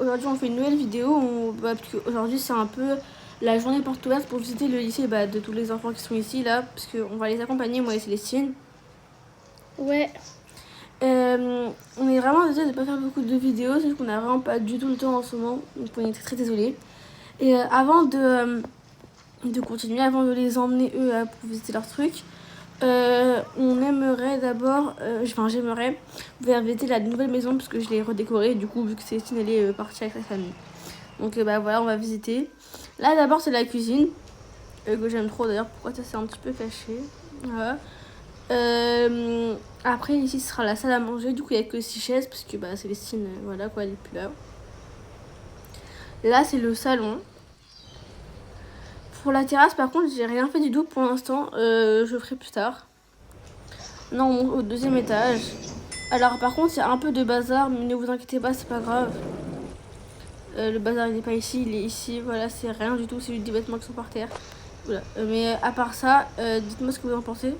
Aujourd'hui on fait une nouvelle vidéo, parce qu'aujourd'hui c'est un peu la journée porte ouverte pour visiter le lycée de tous les enfants qui sont ici là, parce qu'on va les accompagner, moi et Célestine. Ouais. On est vraiment désolé de ne pas faire beaucoup de vidéos, c'est qu'on n'a vraiment pas du tout le temps en ce moment, donc on est très très désolé. Et avant de continuer, avant de les emmener eux pour visiter leur truc, on aimerait d'abord, j'aimerais vous faire visiter la nouvelle maison parce que je l'ai redécorée, du coup vu que Célestine elle est partie avec sa famille. Donc voilà, on va visiter. Là d'abord c'est la cuisine, que j'aime trop d'ailleurs, pourquoi ça s'est un petit peu caché. Voilà. Après ici ce sera la salle à manger, du coup il n'y a que 6 chaises parce que Célestine, voilà quoi, elle est plus là. Là c'est le salon. Pour la terrasse par contre j'ai rien fait du tout pour l'instant, je ferai plus tard. Non, on monte au deuxième étage. Alors par contre il y a un peu de bazar, mais ne vous inquiétez pas, c'est pas grave. Le bazar il n'est pas ici, il est ici, voilà, c'est rien du tout, c'est juste des vêtements qui sont par terre. Voilà. Mais à part ça, dites-moi ce que vous en pensez.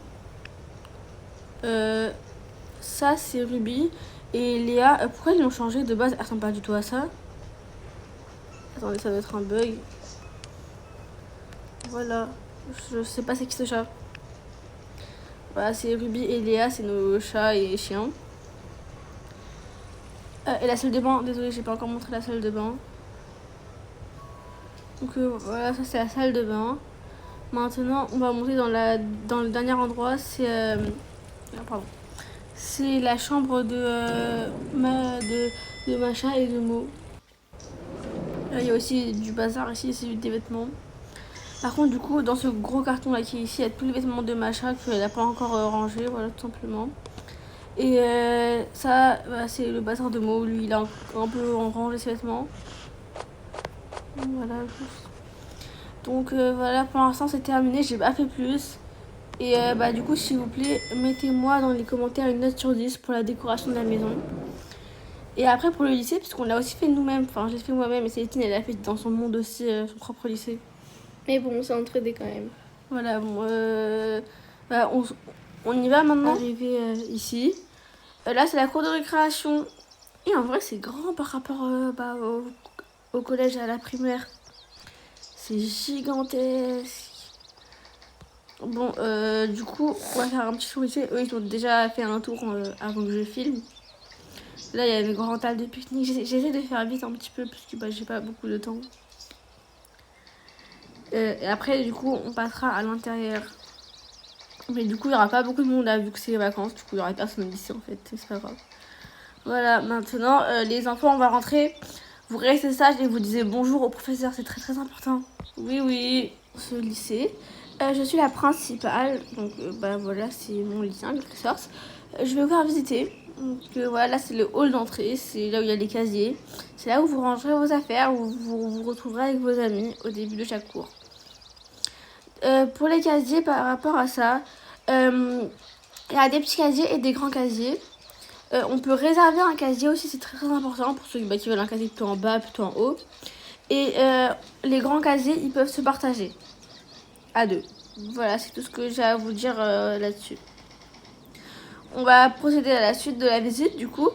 Ça c'est Ruby et Léa. Pourquoi ils l'ont changé de base? Elle ressemble pas du tout à ça. Attendez, ça doit être un bug. Voilà, je sais pas c'est qui ce chat. Voilà, c'est Ruby et Léa, c'est nos chats et chiens. Et la salle de bain, désolée, j'ai pas encore montré la salle de bain. Donc voilà, ça c'est la salle de bain. Maintenant, on va monter dans le dernier endroit, c'est c'est la chambre de Macha et de Mo. Là, il y a aussi du bazar ici, c'est des vêtements. Par contre, du coup, dans ce gros carton là qui est ici, il y a tous les vêtements de Macha qu'elle n'a pas encore rangé, voilà, tout simplement. Et ça, c'est le bazar de Mo. Lui, il a un peu rangé ses vêtements. Voilà, juste. Donc voilà, pour l'instant, c'est terminé. J'ai pas fait plus. Et du coup, s'il vous plaît, mettez-moi dans les commentaires une note sur 10 pour la décoration de la maison. Et après, pour le lycée, puisqu'on l'a aussi fait nous-mêmes, enfin, je l'ai fait moi-même, et Célestine, elle a fait dans son monde aussi son propre lycée. Mais bon, c'est entraidé quand même. Voilà, bon, on y va maintenant. Arrivé ici. Là, c'est la cour de récréation. Et en vrai, c'est grand par rapport au collège et à la primaire. C'est gigantesque. Bon, du coup, on va faire un petit tour ici. Eux, ils ont déjà fait un tour avant que je filme. Là, il y a une grande table de pique-nique. J'essaie de faire vite un petit peu parce que j'ai pas beaucoup de temps. Et après, du coup, on passera à l'intérieur. Mais du coup, il n'y aura pas beaucoup de monde là, vu que c'est les vacances. Du coup, il n'y aura personne ici en fait. C'est pas grave. Voilà, maintenant, les enfants, on va rentrer. Vous restez sages et vous disiez bonjour au professeur. C'est très très important. Oui, oui, ce lycée. Je suis la principale. Donc, voilà, c'est mon lycée, en quelque sorte. Je vais vous faire visiter. Donc voilà, là c'est le hall d'entrée, c'est là où il y a les casiers. C'est là où vous rangerez vos affaires, où vous vous retrouverez avec vos amis au début de chaque cours. Pour les casiers, par rapport à ça, il y a des petits casiers et des grands casiers. On peut réserver un casier aussi, c'est très très important pour ceux qui veulent un casier plutôt en bas, plutôt en haut. Et les grands casiers, ils peuvent se partager à deux. Voilà, c'est tout ce que j'ai à vous dire là-dessus. On va procéder à la suite de la visite, du coup.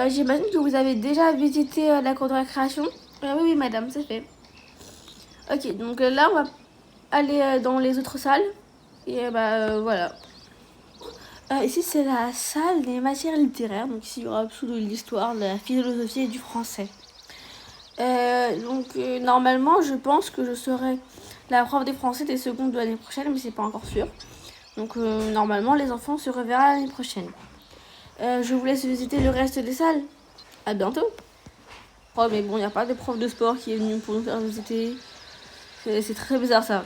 J'imagine que vous avez déjà visité la cour de récréation. Oui, madame, c'est fait. Ok, donc là, on va aller dans les autres salles. Et voilà. Ici, c'est la salle des matières littéraires. Donc ici, il y aura tout de l'histoire, de la philosophie et du français. Normalement, je pense que je serai la prof des français des secondes de l'année prochaine, mais c'est pas encore sûr. Donc normalement, les enfants se reverront l'année prochaine. Je vous laisse visiter le reste des salles. À bientôt. Oh, mais bon, il n'y a pas de prof de sport qui est venu pour nous faire visiter. C'est très bizarre ça.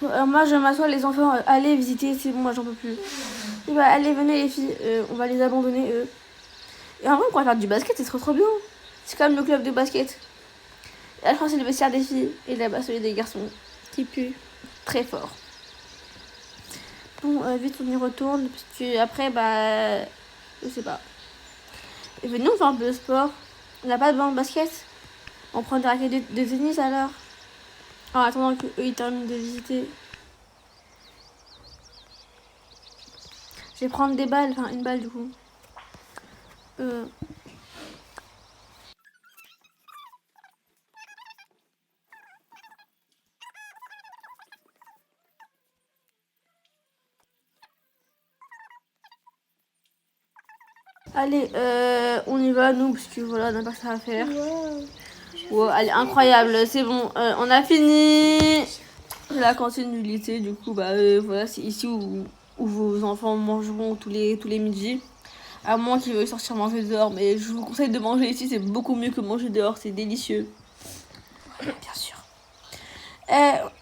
Moi, je m'assois, les enfants, allez visiter, c'est bon, moi j'en peux plus. Et allez, venez les filles, on va les abandonner eux. Et en vrai, on pourrait faire du basket, c'est trop bien. C'est comme le club de basket. Là, je crois que c'est le vestiaire des filles. Et là-bas, celui des garçons. Qui pue. Très fort. Bon, vite, on y retourne. Parce que après, je sais pas. Et venez, on fait un peu de sport. On n'a pas de banc de basket. On prend des raquettes de tennis alors. En attendant qu'eux, ils terminent de visiter. Je vais prendre des balles. Enfin, une balle du coup. Allez, on y va, nous, parce que voilà, on n'a pas que ça à faire. Wow. Wow, allez, incroyable, c'est bon, on a fini. La cantine du lycée, du coup, bah voilà, c'est ici où vos enfants mangeront tous les midis. À moins qu'ils veuillent sortir manger dehors, mais je vous conseille de manger ici, c'est beaucoup mieux que manger dehors, c'est délicieux. Ouais, bien sûr.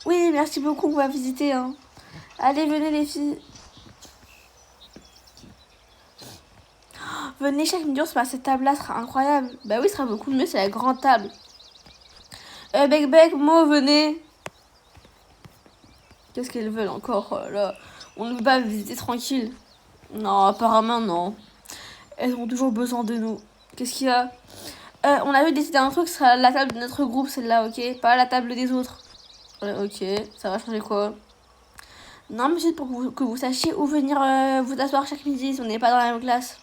Oui, merci beaucoup, on va visiter. Hein. Allez, venez les filles. Venez, chaque midi, on se passe cette table-là, ce sera incroyable. Bah oui, ce sera beaucoup mieux, c'est la grande table. Bec, Mo, venez. Qu'est-ce qu'elles veulent encore là? On ne veut pas visiter tranquille. Non, apparemment, non. Elles ont toujours besoin de nous. Qu'est-ce qu'il y a? On avait décidé un truc, ce sera la table de notre groupe, celle-là, ok? Pas la table des autres. Ok, ça va changer quoi? Non, mais c'est pour que vous sachiez où venir vous asseoir chaque midi si on n'est pas dans la même classe.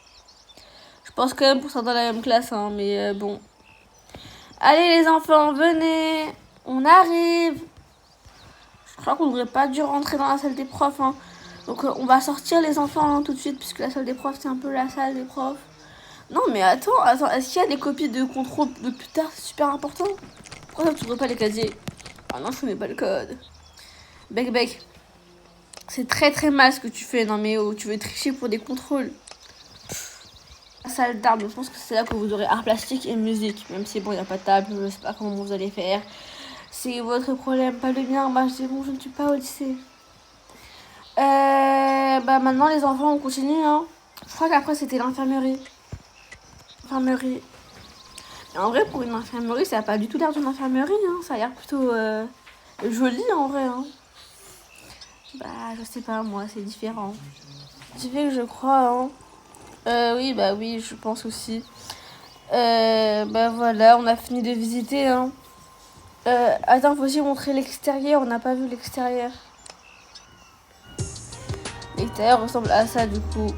Je pense quand même pour ça dans la même classe, hein, mais bon. Allez les enfants, venez. On arrive. Je crois qu'on n'aurait pas dû rentrer dans la salle des profs. Hein. Donc on va sortir les enfants hein, tout de suite, puisque la salle des profs, c'est un peu la salle des profs. Non mais attends, est-ce qu'il y a des copies de contrôle de plus tard? C'est super important. Pourquoi tu n'ouvres pas les casiers? Ah non, je connais pas le code. Bec. C'est très mal ce que tu fais. Non mais oh, tu veux tricher pour des contrôles. La salle d'art, je pense que c'est là que vous aurez art plastique et musique. Même si bon, il n'y a pas de table, je sais pas comment vous allez faire. C'est votre problème, pas le mien. Moi, je dis bon, je ne suis pas au lycée. Bah maintenant, les enfants, on continue. Hein. Je crois qu'après, c'était l'infirmerie. Infirmerie. Et en vrai, pour une infirmerie, ça n'a pas du tout l'air d'une infirmerie. Hein. Ça a l'air plutôt joli en vrai. Hein. Bah, je sais pas, moi, c'est différent. Tu fais que je crois, hein. Oui, je pense aussi. Bah voilà, on a fini de visiter, hein. Attends, faut aussi montrer l'extérieur, on n'a pas vu l'extérieur. L'extérieur ressemble à ça, du coup.